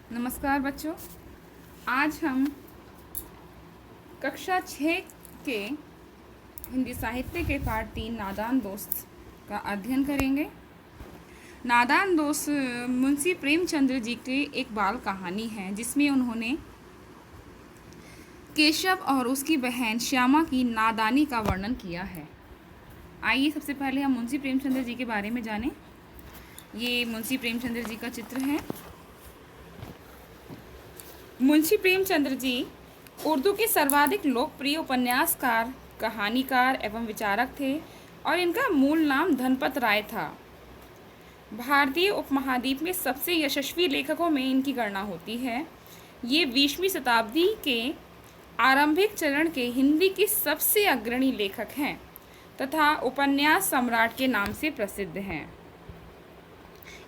नमस्कार बच्चों। आज हम कक्षा 6 के हिंदी साहित्य के पाठ 3 नादान दोस्त का अध्ययन करेंगे। नादान दोस्त मुंशी प्रेमचंद्र जी की एक बाल कहानी है जिसमें उन्होंने केशव और उसकी बहन श्यामा की नादानी का वर्णन किया है। आइए सबसे पहले हम मुंशी प्रेमचंद्र जी के बारे में जानें। ये मुंशी प्रेमचंद्र जी का चित्र है। मुंशी प्रेमचंद्र जी उर्दू के सर्वाधिक लोकप्रिय उपन्यासकार, कहानीकार एवं विचारक थे और इनका मूल नाम धनपत राय था। भारतीय उपमहाद्वीप में सबसे यशस्वी लेखकों में इनकी गणना होती है। ये 20वीं शताब्दी के आरंभिक चरण के हिंदी के सबसे अग्रणी लेखक हैं तथा उपन्यास सम्राट के नाम से प्रसिद्ध हैं।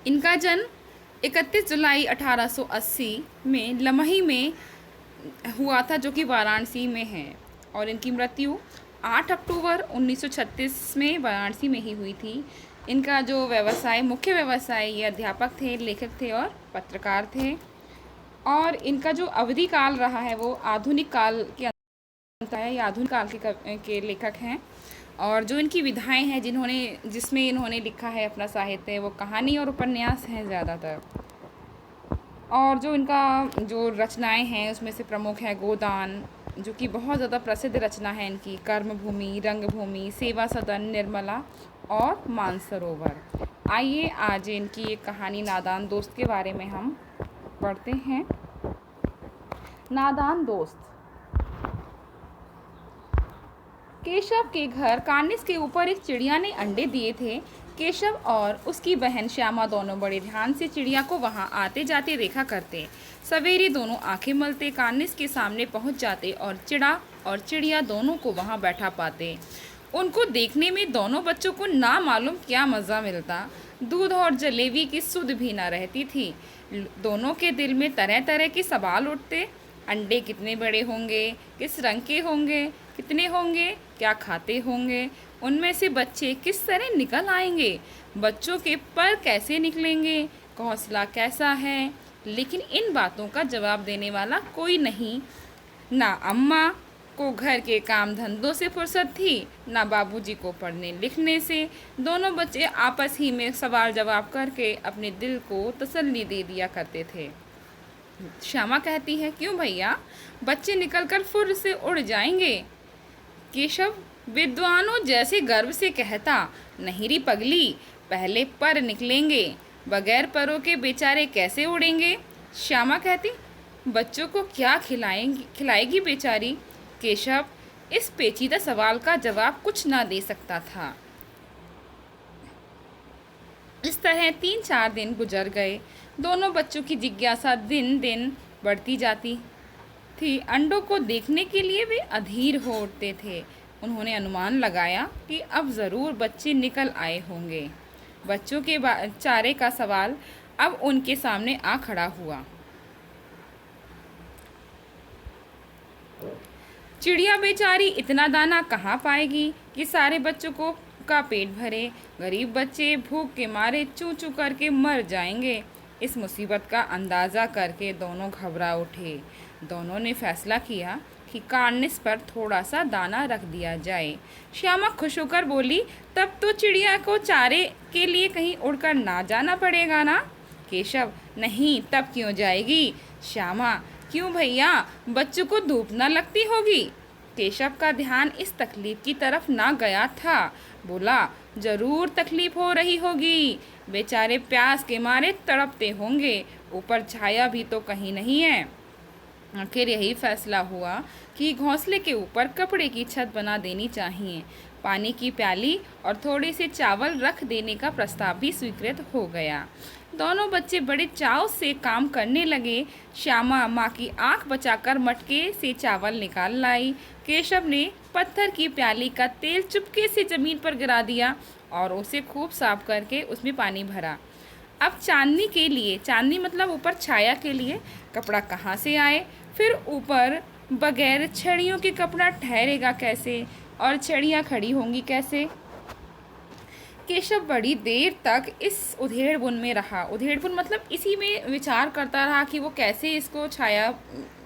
इनका जन्म 31 जुलाई 1880 में लमही में हुआ था, जो कि वाराणसी में है, और इनकी मृत्यु 8 अक्टूबर 1936 में वाराणसी में ही हुई थी। इनका जो मुख्य व्यवसाय, ये अध्यापक थे, लेखक थे और पत्रकार थे। और इनका जो अवधि काल रहा है वो आधुनिक काल के अंतर है। ये आधुनिक काल के लेखक हैं। और जो इनकी विधाएं हैं जिसमें इन्होंने लिखा है अपना साहित्य, वो कहानी और उपन्यास हैं ज़्यादातर। और जो इनका जो रचनाएं हैं उसमें से प्रमुख है गोदान, जो कि बहुत ज़्यादा प्रसिद्ध रचना है इनकी, कर्मभूमि, रंगभूमि, सेवा सदन, निर्मला और मानसरोवर। आइए आज इनकी एक कहानी नादान दोस्त के बारे में हम पढ़ते हैं। नादान दोस्त। केशव के घर कार्निस के ऊपर एक चिड़िया ने अंडे दिए थे। केशव और उसकी बहन श्यामा दोनों बड़े ध्यान से चिड़िया को वहां आते जाते देखा करते। सवेरे दोनों आंखें मलते कार्निस के सामने पहुंच जाते और चिड़िया दोनों को वहां बैठा पाते। उनको देखने में दोनों बच्चों को ना मालूम क्या मज़ा मिलता। दूध और जलेबी की सुध भी ना रहती थी। दोनों के दिल में तरह तरह के सवाल उठते। अंडे कितने बड़े होंगे, किस रंग के होंगे, कितने होंगे, क्या खाते होंगे, उनमें से बच्चे किस तरह निकल आएंगे, बच्चों के पर कैसे निकलेंगे, घोंसला कैसा है। लेकिन इन बातों का जवाब देने वाला कोई नहीं। ना अम्मा को घर के काम धंधों से फुर्सत थी, ना बाबूजी को पढ़ने लिखने से। दोनों बच्चे आपस ही में सवाल जवाब करके अपने दिल को तसल्ली दे दिया करते थे। श्यामा कहती है, क्यों भैया, बच्चे निकलकर फुर्र से उड़ जाएंगे। केशव विद्वानों जैसे गर्व से कहता, नहीं री पगली, पहले पर निकलेंगे, बगैर परों के बेचारे कैसे उड़ेंगे। श्यामा कहती, बच्चों को क्या खिलाएगी बेचारी। केशव इस पेचीदा सवाल का जवाब कुछ ना दे सकता था। इस तरह 3-4 दिन गुजर गए। दोनों बच्चों की जिज्ञासा दिन दिन बढ़ती जाती थी। अंडों को देखने के लिए वे अधीर हो उठते थे। उन्होंने अनुमान लगाया कि अब ज़रूर बच्चे निकल आए होंगे। बच्चों के चारे का सवाल अब उनके सामने आ खड़ा हुआ। चिड़िया बेचारी इतना दाना कहाँ पाएगी कि सारे बच्चों का पेट भरे। गरीब बच्चे भूख के मारे चूं चूं करके मर जाएंगे। इस मुसीबत का अंदाज़ा करके दोनों घबरा उठे। दोनों ने फैसला किया कि कार्निस पर थोड़ा सा दाना रख दिया जाए। श्यामा खुश होकर बोली, तब तो चिड़िया को चारे के लिए कहीं उड़कर ना जाना पड़ेगा ना। केशव, नहीं, तब क्यों जाएगी। श्यामा, क्यों भैया, बच्चों को धूप ना लगती होगी। केशव का ध्यान इस तकलीफ की तरफ ना गया था। बोला, जरूर तकलीफ हो रही होगी, बेचारे प्यास के मारे तड़पते होंगे, ऊपर छाया भी तो कहीं नहीं है। आखिर यही फैसला हुआ कि घोंसले के ऊपर कपड़े की छत बना देनी चाहिए। पानी की प्याली और थोड़े से चावल रख देने का प्रस्ताव भी स्वीकृत हो गया। दोनों बच्चे बड़े चाव से काम करने लगे। श्यामा माँ की आंख बचाकर मटके से चावल निकाल लाई। केशव ने पत्थर की प्याली का तेल चुपके से जमीन पर गिरा दिया और उसे खूब साफ करके उसमें पानी भरा। अब चांदनी मतलब ऊपर छाया के लिए कपड़ा कहाँ से आए। फिर ऊपर बगैर छड़ियों के कपड़ा ठहरेगा कैसे, और छड़ियाँ खड़ी होंगी कैसे। केशव बड़ी देर तक इस उधेड़-बुन में रहा। उधेड़-बुन मतलब इसी में विचार करता रहा कि वो कैसे इसको छाया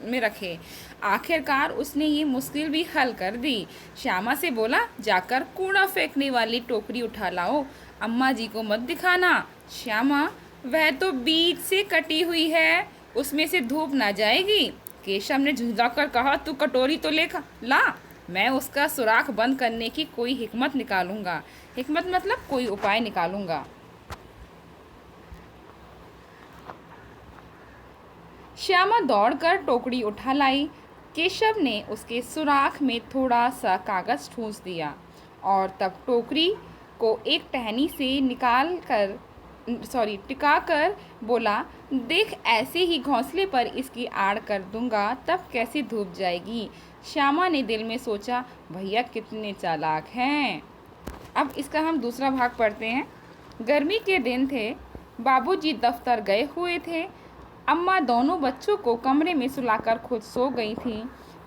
में रखे। आखिरकार उसने ये मुश्किल भी हल कर दी। श्यामा से बोला, जाकर कूड़ा फेंकने वाली टोकरी उठा लाओ। अम्मा जी को मत दिखाना। श्यामा, वह तो बीच से कटी हुई है, उसमें से धूप ना जाएगी। केशव ने झुंझलाकर कहा, तू कटोरी तो ला, मैं उसका सुराख बंद करने की कोई हिकमत निकालूंगा। हिकमत मतलब कोई उपाय निकालूंगा। श्यामा दौड़कर टोकरी उठा लाई। केशव ने उसके सुराख में थोड़ा सा कागज ठूंस दिया और तब टोकरी को एक टहनी से टिका कर बोला, देख ऐसे ही घोंसले पर इसकी आड़ कर दूंगा, तब कैसे धूप जाएगी। श्यामा ने दिल में सोचा, भैया कितने चालाक हैं। अब इसका हम दूसरा भाग पढ़ते हैं। गर्मी के दिन थे, बाबूजी दफ्तर गए हुए थे। अम्मा दोनों बच्चों को कमरे में सुलाकर खुद सो गई थीं,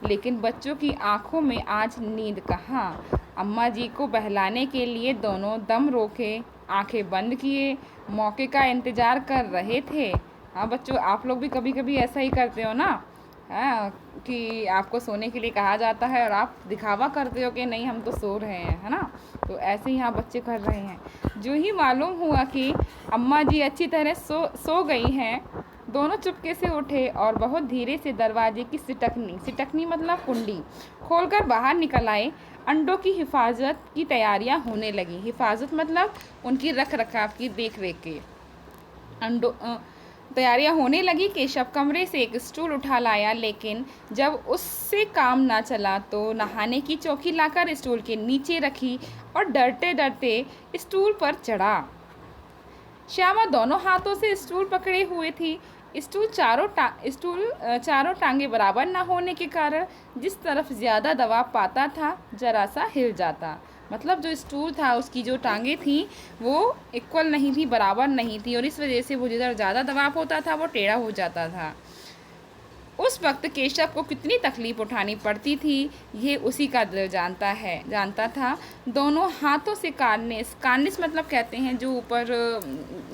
लेकिन बच्चों की आंखों में आज नींद कहाँ। अम्मा जी को बहलाने के लिए दोनों दम रोके, आंखें बंद किए, मौके का इंतज़ार कर रहे थे। हाँ बच्चों, आप लोग भी कभी कभी ऐसा ही करते हो ना, हाँ, कि आपको सोने के लिए कहा जाता है और आप दिखावा करते हो कि नहीं हम तो सो रहे हैं, है ना। तो ऐसे ही यहाँ बच्चे कर रहे हैं। जो ही मालूम हुआ कि अम्मा जी अच्छी तरह सो गई हैं, दोनों चुपके से उठे और बहुत धीरे से दरवाजे की सिटकनी मतलब कुंडी खोलकर बाहर निकल आए। अंडों की हिफाजत की तैयारियां होने लगी। हिफाजत मतलब उनकी रख रखाव की देख रेख की तैयारियां होने लगी। केशव कमरे से एक स्टूल उठा लाया, लेकिन जब उससे काम ना चला तो नहाने की चौकी लाकर स्टूल के नीचे रखी और डरते डरते स्टूल पर चढ़ा। श्यामा दोनों हाथों से स्टूल पकड़े हुए थी। स्टूल चारों टांगे बराबर न होने के कारण जिस तरफ ज़्यादा दबाव पाता था जरा सा हिल जाता। मतलब जो स्टूल था उसकी जो टांगे थी वो इक्वल नहीं थी, बराबर नहीं थी, और इस वजह से वो जिधर ज़्यादा दबाव होता था वो टेढ़ा हो जाता था। उस वक्त केशव को कितनी तकलीफ़ उठानी पड़ती थी ये उसी का दिल जानता था। दोनों हाथों से कार्निस मतलब कहते हैं जो ऊपर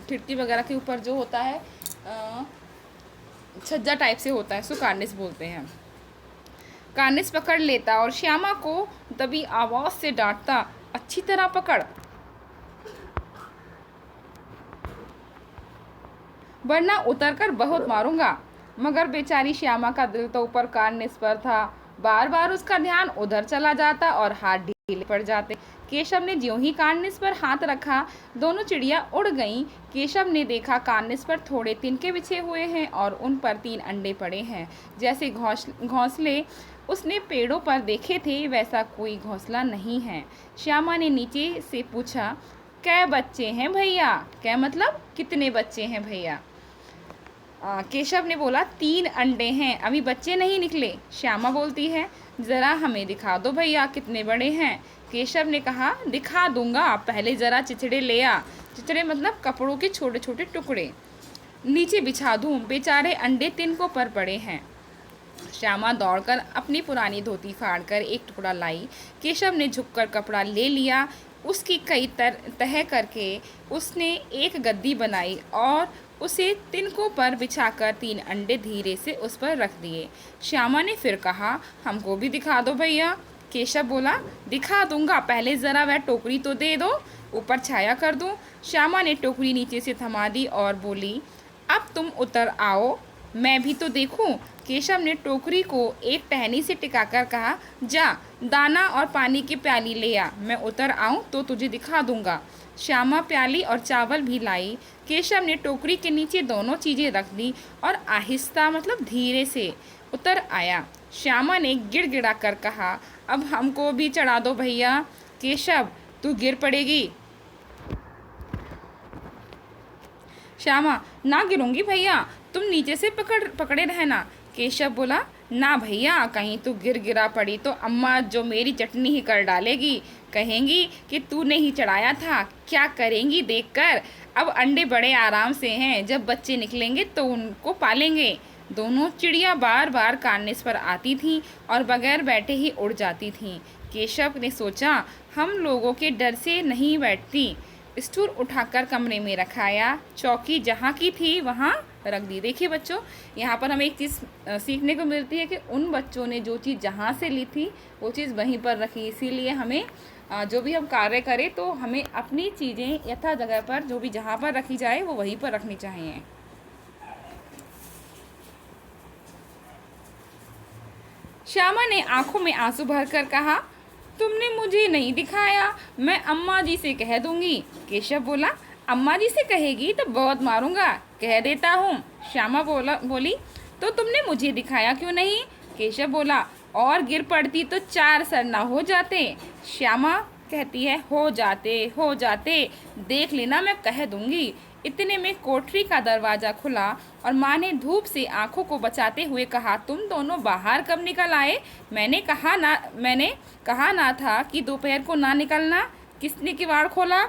खिड़की वगैरह के ऊपर जो होता है छज्जा टाइप से होता है, उसको कार्निस बोलते हैं। कार्निस पकड़ लेता और श्यामा को दबी आवाज़ से डांटता, अच्छी तरह पकड़, वरना उतरकर बहुत मारूंगा। मगर बेचारी श्यामा का दिल तो ऊपर कार्निस पर था। बार बार उसका ध्यान उधर चला जाता और हाथ ढीले पड़ जाते। केशव ने ज्यों ही कार्निस पर हाथ रखा, दोनों चिड़िया उड़ गईं। केशव ने देखा कार्निस पर थोड़े तिनके बिछे हुए हैं और उन पर 3 अंडे पड़े हैं। जैसे घोंसले उसने पेड़ों पर देखे थे वैसा कोई घोंसला नहीं है। श्यामा ने नीचे से पूछा, कै बच्चे हैं भैया? कै मतलब कितने बच्चे हैं भैया? केशव ने बोला, 3 अंडे हैं, अभी बच्चे नहीं निकले। श्यामा बोलती है, ज़रा हमें दिखा दो भैया कितने बड़े हैं। केशव ने कहा, दिखा दूंगा, पहले ज़रा चिचड़े ले आ। चिचड़े मतलब कपड़ों के छोटे छोटे टुकड़े नीचे बिछा दूँ, बेचारे अंडे तिनकों पर पड़े हैं। श्यामा दौड़कर अपनी पुरानी धोती फाड़कर एक टुकड़ा लाई। केशव ने झुककर कपड़ा ले लिया। उसकी कई तह करके उसने एक गद्दी बनाई और उसे तिनकों पर बिछाकर 3 अंडे धीरे से उस पर रख दिए। श्यामा ने फिर कहा, हमको भी दिखा दो भैया। केशव बोला, दिखा दूंगा, पहले ज़रा वह टोकरी तो दे दो, ऊपर छाया कर दूं। श्यामा ने टोकरी नीचे से थमा दी और बोली, अब तुम उतर आओ, मैं भी तो देखूं। केशव ने टोकरी को एक टहनी से टिकाकर कहा, जा दाना और पानी की प्याली ले आ, मैं उतर आऊं तो तुझे दिखा दूंगा। श्यामा प्याली और चावल भी लाई। केशव ने टोकरी के नीचे दोनों चीज़ें रख दी और आहिस्ता मतलब धीरे से उतर आया। श्यामा ने गिड़गिड़ा कर कहा, अब हमको भी चढ़ा दो भैया। केशव, तू गिर पड़ेगी। श्यामा, ना गिरूंगी भैया, तुम नीचे से पकड़े रहना। केशव बोला, ना भैया, कहीं तू गिरा पड़ी तो अम्मा जो मेरी चटनी ही कर डालेगी, कहेंगी कि तूने ही चढ़ाया था। क्या करेंगी देखकर। अब अंडे बड़े आराम से हैं, जब बच्चे निकलेंगे तो उनको पालेंगे। दोनों चिड़िया बार बार कार्निस पर आती थीं और बगैर बैठे ही उड़ जाती थीं। केशव ने सोचा, हम लोगों के डर से नहीं बैठती, स्टूल उठाकर कमरे में रखाया, चौकी जहाँ की थी वहाँ रख दी। देखिए बच्चों, यहाँ पर हमें एक चीज़ सीखने को मिलती है कि उन बच्चों ने जो चीज़ जहाँ से ली थी वो चीज़ वहीं पर रखी। इसीलिए हमें जो भी हम कार्य करें तो हमें अपनी चीज़ें यथा जगह पर जो भी जहाँ पर रखी जाए वो वहीं पर रखनी चाहिए। श्यामा ने आंखों में आंसू भरकर कहा, तुमने मुझे नहीं दिखाया, मैं अम्मा जी से कह दूंगी। केशव बोला, अम्मा जी से कहेगी तो बहुत मारूंगा, कह देता हूँ। श्यामा बोली, तो तुमने मुझे दिखाया क्यों नहीं? केशव बोला, और गिर पड़ती तो 4 सर ना हो जाते। श्यामा कहती है, हो जाते, देख लेना, मैं कह दूंगी। इतने में कोठरी का दरवाज़ा खुला और माँ ने धूप से आंखों को बचाते हुए कहा, तुम दोनों बाहर कब निकल आए? मैंने कहा ना था कि दोपहर को ना निकलना। किसने किवाड़ खोला?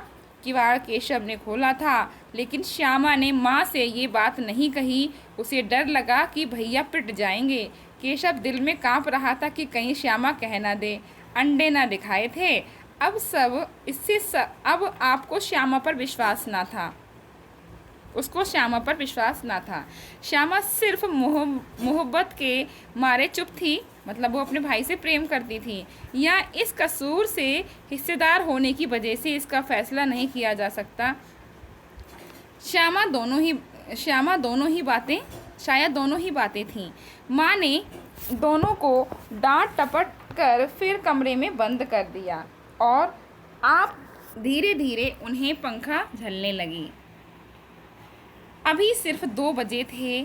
किवाड़ केशव ने खोला था, लेकिन श्यामा ने माँ से ये बात नहीं कही। उसे डर लगा कि भैया पिट जाएंगे। केशव दिल में काँप रहा था कि कहीं श्यामा कह ना दे अंडे ना दिखाए थे। अब आपको श्यामा पर विश्वास ना था। उसको श्यामा पर विश्वास ना था। श्यामा सिर्फ मोहब्बत के मारे चुप थी, मतलब वो अपने भाई से प्रेम करती थी, या इस कसूर से हिस्सेदार होने की वजह से इसका फैसला नहीं किया जा सकता। शायद दोनों ही बातें थीं। माँ ने दोनों को डांट टपट कर फिर कमरे में बंद कर दिया और आप धीरे धीरे उन्हें पंखा झलने लगी। अभी सिर्फ 2 बजे थे।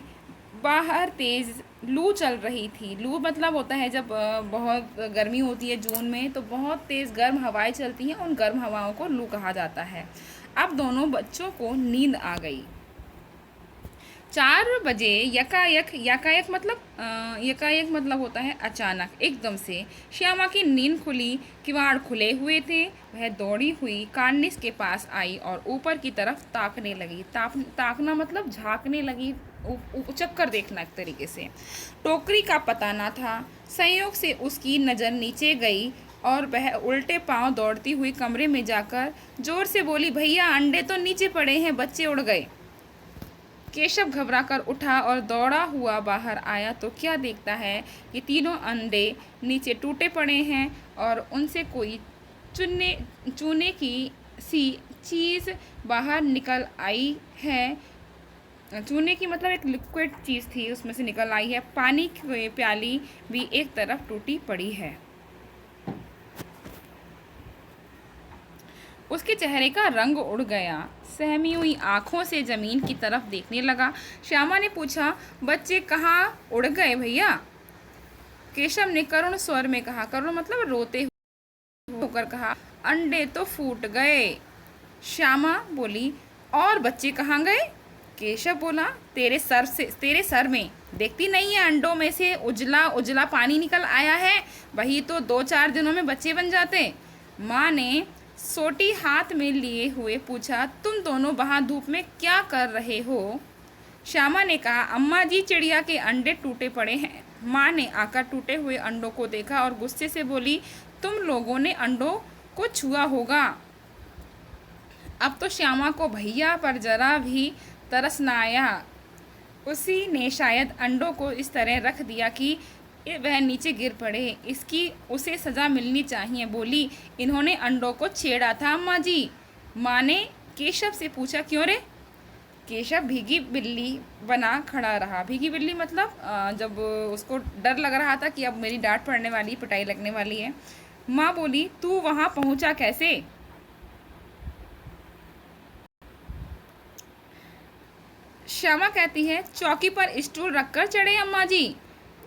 बाहर तेज़ लू चल रही थी। लू मतलब होता है जब बहुत गर्मी होती है जून में, तो बहुत तेज़ गर्म हवाएं चलती हैं, उन गर्म हवाओं को लू कहा जाता है। अब दोनों बच्चों को नींद आ गई। 4 बजे यकायक मतलब होता है अचानक, एकदम से श्यामा की नींद खुली। किवाड़ खुले हुए थे। वह दौड़ी हुई कार्निस के पास आई और ऊपर की तरफ ताकने लगी। ताकना मतलब झांकने लगी, चक्कर देखना एक तरीके से। टोकरी का पता ना था। संयोग से उसकी नज़र नीचे गई और वह उल्टे पांव दौड़ती हुई कमरे में जाकर जोर से बोली, भैया अंडे तो नीचे पड़े हैं, बच्चे उड़ गए। केशव घबराकर उठा और दौड़ा हुआ बाहर आया तो क्या देखता है कि तीनों अंडे नीचे टूटे पड़े हैं और उनसे कोई चूने की सी चीज़ बाहर निकल आई है। चूने की मतलब एक लिक्विड चीज़ थी, उसमें से निकल आई है। पानी की प्याली भी एक तरफ टूटी पड़ी है। उसके चेहरे का रंग उड़ गया। सहमी हुई आँखों से ज़मीन की तरफ देखने लगा। श्यामा ने पूछा, बच्चे कहाँ उड़ गए भैया? केशव ने करुण स्वर में कहा, करुण मतलब रोते होकर कहा, अंडे तो फूट गए। श्यामा बोली, और बच्चे कहाँ गए? केशव बोला, तेरे सर में देखती नहीं है, अंडों में से उजला उजला पानी निकल आया है, वही तो 2-4 दिनों में बच्चे बन जाते। माँ ने सोटी हाथ में लिए हुए पूछा, तुम दोनों वहाँ धूप में क्या कर रहे हो? श्यामा ने कहा, अम्मा जी, चिड़िया के अंडे टूटे पड़े हैं। माँ ने आकर टूटे हुए अंडों को देखा और गुस्से से बोली, तुम लोगों ने अंडों को छुआ होगा। अब तो श्यामा को भैया पर जरा भी तरस न आया। उसी ने शायद अंडों को इस तरह रख दिया कि वह नीचे गिर पड़े। उसे सज़ा मिलनी चाहिए। बोली, इन्होंने अंडों को छेड़ा था अम्मा जी। माँ ने केशव से पूछा, क्यों रे? केशव भीगी बिल्ली बना खड़ा रहा। भीगी बिल्ली मतलब जब उसको डर लग रहा था कि अब मेरी डांट पड़ने वाली, पिटाई लगने वाली है। माँ बोली, तू वहाँ पहुँचा कैसे? श्यामा कहती है, चौकी पर स्टूल रखकर चढ़े अम्मा जी।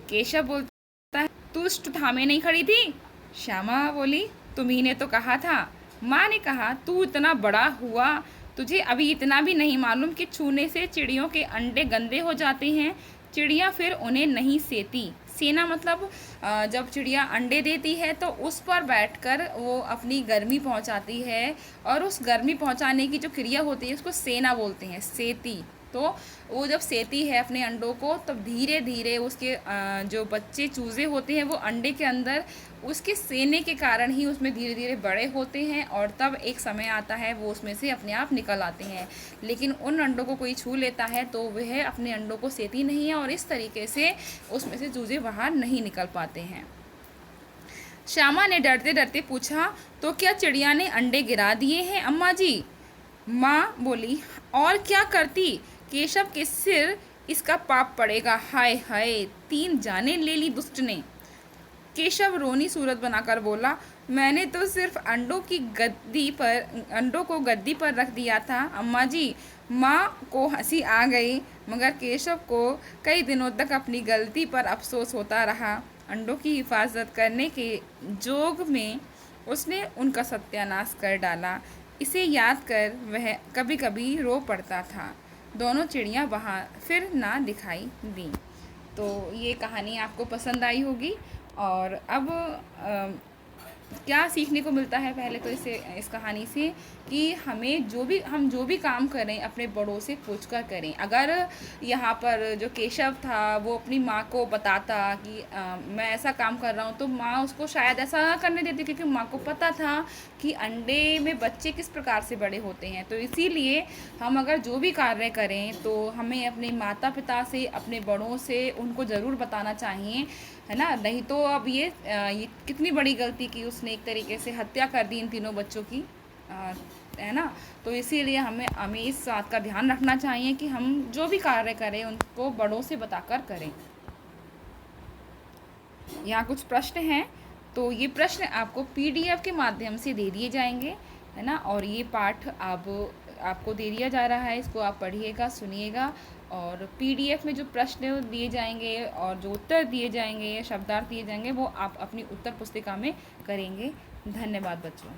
केशव बोलता है, तू स्टूल थामे नहीं खड़ी थी? श्यामा बोली, तुम्ही ने तो कहा था। माँ ने कहा, तू इतना बड़ा हुआ, तुझे अभी इतना भी नहीं मालूम कि छूने से चिड़ियों के अंडे गंदे हो जाते हैं। चिड़िया फिर उन्हें नहीं सेती। सेना मतलब जब चिड़िया अंडे देती है तो उस पर बैठकर वो अपनी गर्मी पहुंचाती है, और उस गर्मी पहुंचाने की जो क्रिया होती है उसको सेना बोलते हैं, सेती। तो वो जब सेती है अपने अंडों को, तब धीरे धीरे उसके जो बच्चे चूज़े होते हैं वो अंडे के अंदर उसके सेने के कारण ही उसमें धीरे धीरे बड़े होते हैं, और तब एक समय आता है वो उसमें से अपने आप निकल आते हैं। लेकिन उन अंडों को कोई छू लेता है तो वह अपने अंडों को सेती नहीं है, और इस तरीके से उसमें से चूज़े बाहर नहीं निकल पाते हैं। श्यामा ने डरते डरते पूछा, तो क्या चिड़िया ने अंडे गिरा दिए हैं अम्मा जी? माँ बोली, और क्या करती, केशव के सिर इसका पाप पड़ेगा। हाय हाय, 3 जाने ले ली दुष्ट ने। केशव रोनी सूरत बनाकर बोला, मैंने तो सिर्फ अंडों को गद्दी पर रख दिया था अम्मा जी। माँ को हंसी आ गई, मगर केशव को कई दिनों तक अपनी गलती पर अफसोस होता रहा। अंडों की हिफाजत करने के जोग में उसने उनका सत्यानाश कर डाला। इसे याद कर वह कभी कभी रो पड़ता था। दोनों चिड़ियाँ वहाँ फिर ना दिखाई दी। तो ये कहानी आपको पसंद आई होगी। और अब क्या सीखने को मिलता है, पहले तो इस कहानी से कि हम जो भी काम करें अपने बड़ों से पूछ कर करें। अगर यहाँ पर जो केशव था वो अपनी माँ को बताता कि मैं ऐसा काम कर रहा हूँ, तो माँ उसको शायद ऐसा ना करने देती, क्योंकि माँ को पता था कि अंडे में बच्चे किस प्रकार से बड़े होते हैं। तो इसीलिए हम अगर जो भी कार्य करें तो हमें अपने माता पिता से, अपने बड़ों से उनको ज़रूर बताना चाहिए, है ना। नहीं तो अब ये कितनी बड़ी गलती की, उसने एक तरीके से हत्या कर दी इन तीनों बच्चों की, है ना। तो इसीलिए हमें इस बात का ध्यान रखना चाहिए कि हम जो भी कार्य करें उनको बड़ों से बताकर करें। यहाँ कुछ प्रश्न हैं, तो ये प्रश्न आपको PDF के माध्यम से दे दिए जाएंगे, है ना। और ये पाठ आपको दे दिया जा रहा है, इसको आप पढ़िएगा, सुनिएगा, और PDF में जो प्रश्न दिए जाएंगे और जो उत्तर दिए जाएंगे, शब्दार्थ दिए जाएंगे, वो आप अपनी उत्तर पुस्तिका में करेंगे। धन्यवाद बच्चों।